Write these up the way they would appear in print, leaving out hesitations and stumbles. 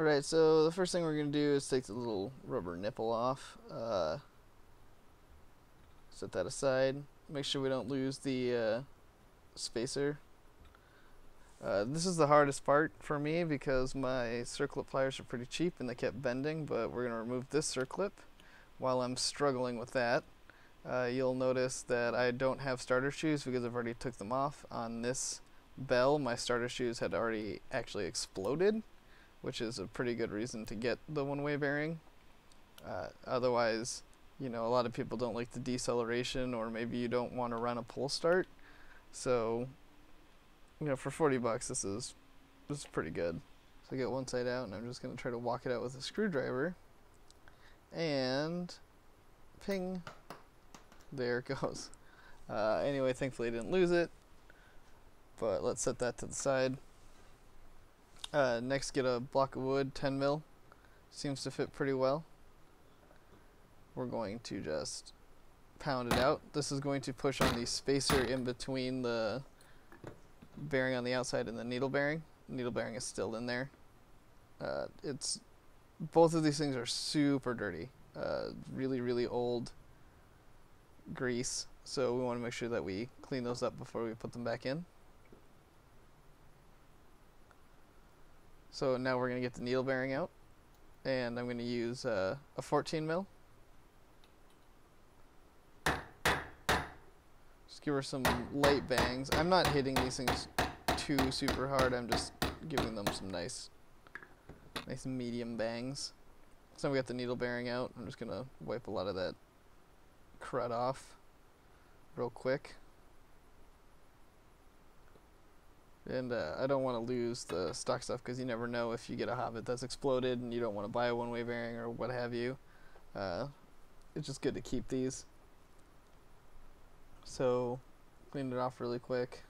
Alright, so the first thing we're going to do is take the little rubber nipple off. Set that aside. Make sure we don't lose the spacer. This is the hardest part for me because my circlip pliers are pretty cheap and they kept bending, but we're going to remove this circlip while I'm struggling with that. You'll notice that I don't have starter shoes because I've already took them off. On this bell, my starter shoes had already actually exploded, which is a pretty good reason to get the one-way bearing. Otherwise, you know, a lot of people don't like the deceleration, or maybe you don't want to run a pull start. So, you know, for 40 bucks, this is pretty good. So I get one side out, and I'm just going to try to walk it out with a screwdriver. And ping, there it goes. Anyway, thankfully I didn't lose it, but let's set that to the side. Next, get a block of wood, 10 mil. Seems to fit pretty well. We're going to just pound it out. This is going to push on the spacer in between the bearing on the outside and the needle bearing. The needle bearing is still in there. Both of these things are super dirty. Really, really old grease. So we want to make sure that we clean those up before we put them back in. So now we're going to get the needle bearing out, and I'm going to use a 14 mil. Just give her some light bangs. I'm not hitting these things too super hard, I'm just giving them some nice medium bangs. So we got the needle bearing out. I'm just going to wipe a lot of that crud off real quick. And I don't want to lose the stock stuff because you never know if you get a Hobbit that's exploded and you don't want to buy a one-way bearing or what have you. It's just good to keep these. So, clean it off really quick.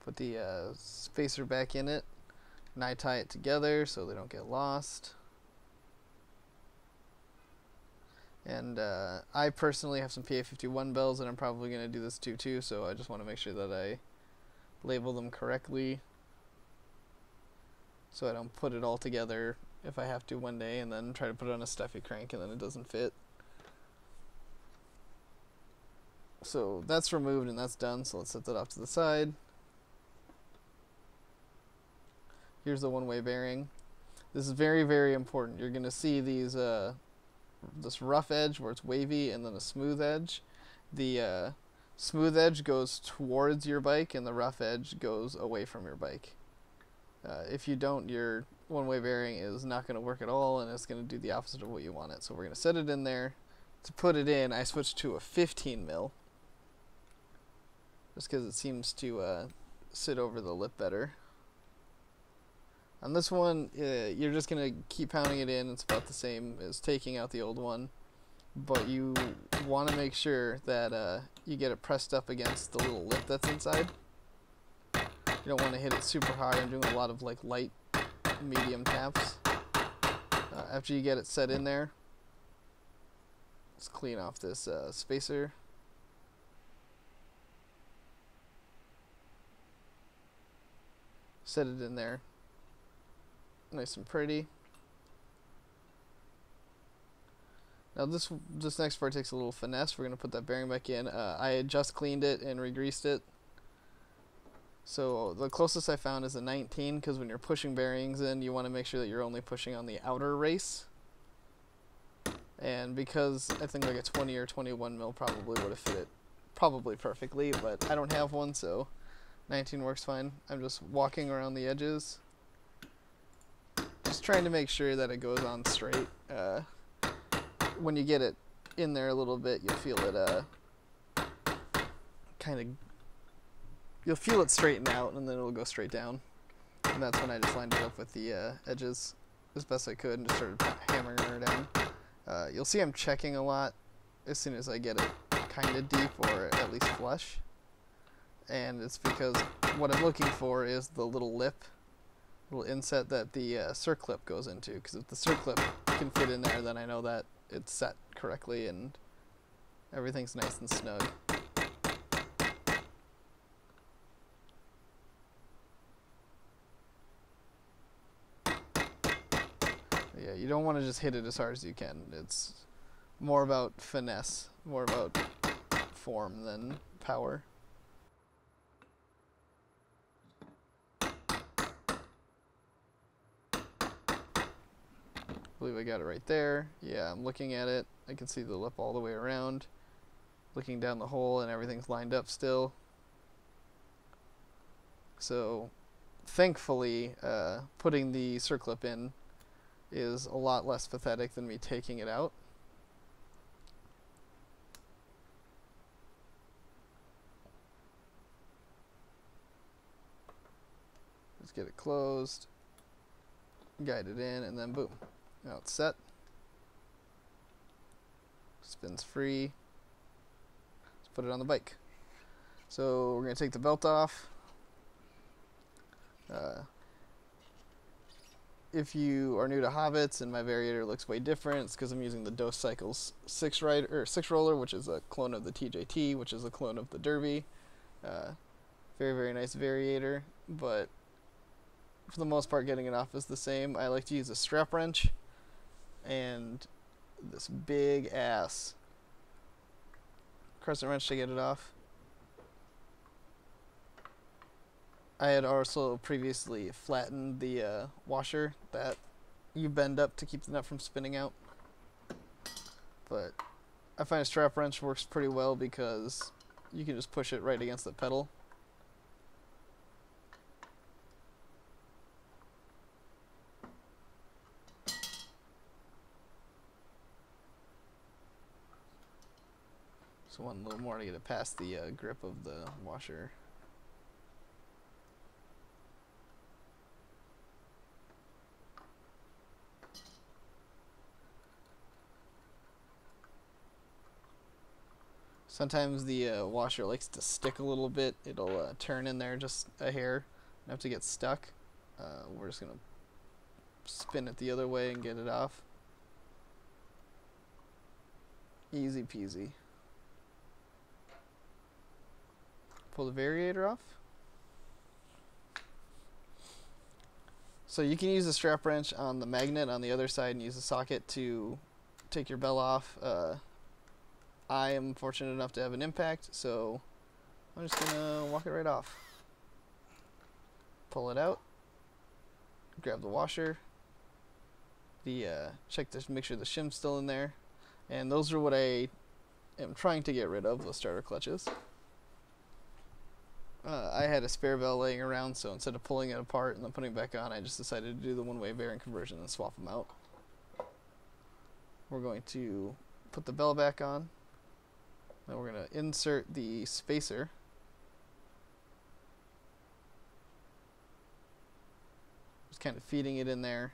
Put the spacer back in it, and I tie it together so they don't get lost. And I personally have some PA51 bells, and I'm probably going to do this too, so I just want to make sure that I label them correctly so I don't put it all together if I have to one day and then try to put it on a stuffy crank and then it doesn't fit. So that's removed and that's done, so let's set that off to the side. Here's the one-way bearing. This is very, very important. You're going to see these this rough edge where it's wavy and then a smooth edge. The smooth edge goes towards your bike and the rough edge goes away from your bike. If you don't, your one-way bearing is not going to work at all and it's going to do the opposite of what you want it. So we're going to set it in there. To put it in, I switched to a 15 mil just because it seems to sit over the lip better. On this one, you're just going to keep pounding it in. It's about the same as taking out the old one. But you want to make sure that you get it pressed up against the little lip that's inside. You don't want to hit it super hard. I'm doing a lot of like light, medium taps. After you get it set in there, let's clean off this spacer. Set it in there. Nice and pretty. Now this next part takes a little finesse. We're going to put that bearing back in. I had just cleaned it and re-greased it. So the closest I found is a 19 because when you're pushing bearings in, you want to make sure that you're only pushing on the outer race. And because I think like a 20 or 21 mil probably would have fit it probably perfectly, but I don't have one, so 19 works fine. I'm just walking around the edges. Just trying to make sure that it goes on straight. When you get it in there a little bit, you'll feel it you'll feel it straighten out and then it'll go straight down. And that's when I just lined it up with the edges as best I could and just started hammering her down. You'll see I'm checking a lot as soon as I get it kind of deep or at least flush. And it's because what I'm looking for is the little lip, little inset that the circlip goes into, because if the circlip can fit in there, then I know that it's set correctly and Everything's nice and snug. Yeah, you don't want to just hit it as hard as you can. It's more about finesse, more about form than power. I believe I got it right there. Yeah, I'm looking at it. I can see the lip all the way around. Looking down the hole and everything's lined up still. So thankfully, putting the circlip in is a lot less pathetic than me taking it out. Just get it closed, guide it in, and then boom. Now it's set. Spins free. Let's put it on the bike. So we're going to take the belt off. If you are new to Hobbits and my variator looks way different, it's because I'm using the Dose Cycles 6 roller, which is a clone of the TJT, which is a clone of the Derby. Very, very nice variator, but for the most part getting it off is the same. I like to use a strap wrench and this big ass crescent wrench to get it off. I had also previously flattened the washer that you bend up to keep the nut from spinning out. But I find a strap wrench works pretty well because you can just push it right against the pedal. So one little more to get it past the grip of the washer. Sometimes the washer likes to stick a little bit. It'll turn in there just a hair enough to get stuck. We're just going to spin it the other way and get it off. Easy peasy. Pull the variator off. So you can use a strap wrench on the magnet on the other side and use a socket to take your bell off. I am fortunate enough to have an impact, so I'm just gonna walk it right off. Pull it out, grab the washer, check to make sure the shim's still in there, and those are what I am trying to get rid of, those starter clutches. I had a spare bell laying around, so instead of pulling it apart and then putting it back on, I just decided to do the one-way bearing conversion and swap them out. We're going to put the bell back on. Now we're going to insert the spacer. Just kind of feeding it in there.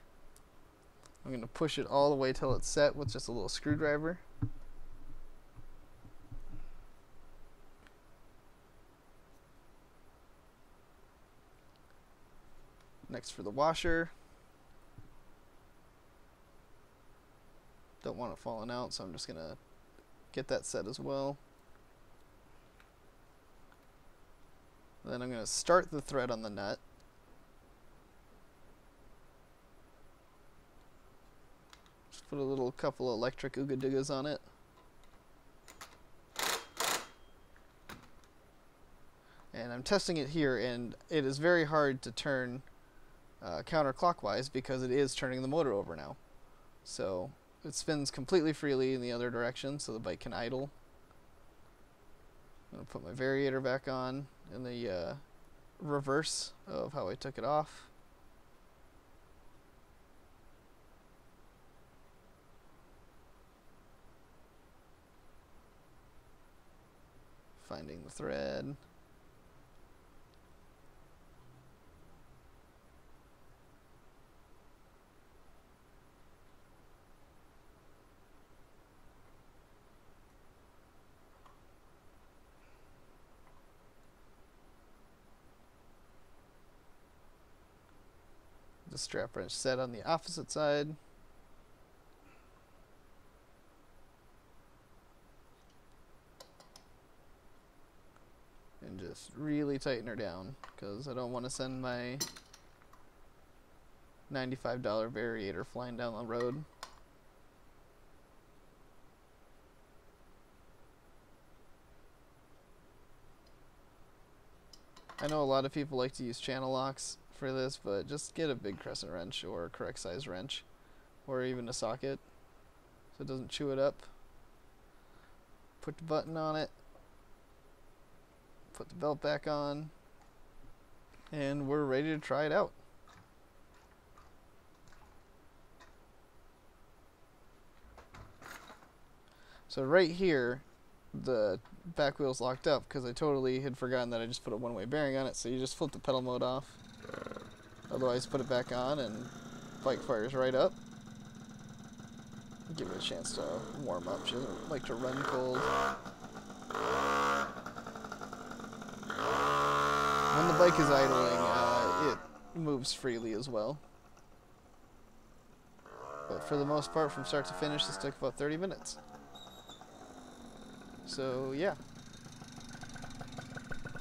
I'm going to push it all the way till it's set with just a little screwdriver. Next for the washer. Don't want it falling out, so I'm just going to get that set as well. Then I'm going to start the thread on the nut. Just put a couple of electric ooga doogas on it. And I'm testing it here, and it is very hard to turn counterclockwise because it is turning the motor over now. So it spins completely freely in the other direction so the bike can idle. I'm going to put my variator back on in the reverse of how I took it off. Finding the thread. The strap wrench set on the opposite side. and just really tighten her down, because I don't want to send my $95 variator flying down the road. I know a lot of people like to use channel locks for this, but just get a big crescent wrench or a correct size wrench, or even a socket, so it doesn't chew it up. Put the button on it, put the belt back on, and we're ready to try it out. So right here, the back wheel's locked up because I totally had forgotten that I just put a one-way bearing on it, so you just flip the pedal mode off. Otherwise, put it back on and bike fires right up. Give it a chance to warm up. She doesn't like to run cold. When the bike is idling, it moves freely as well. But for the most part, from start to finish, this took about 30 minutes. So, yeah.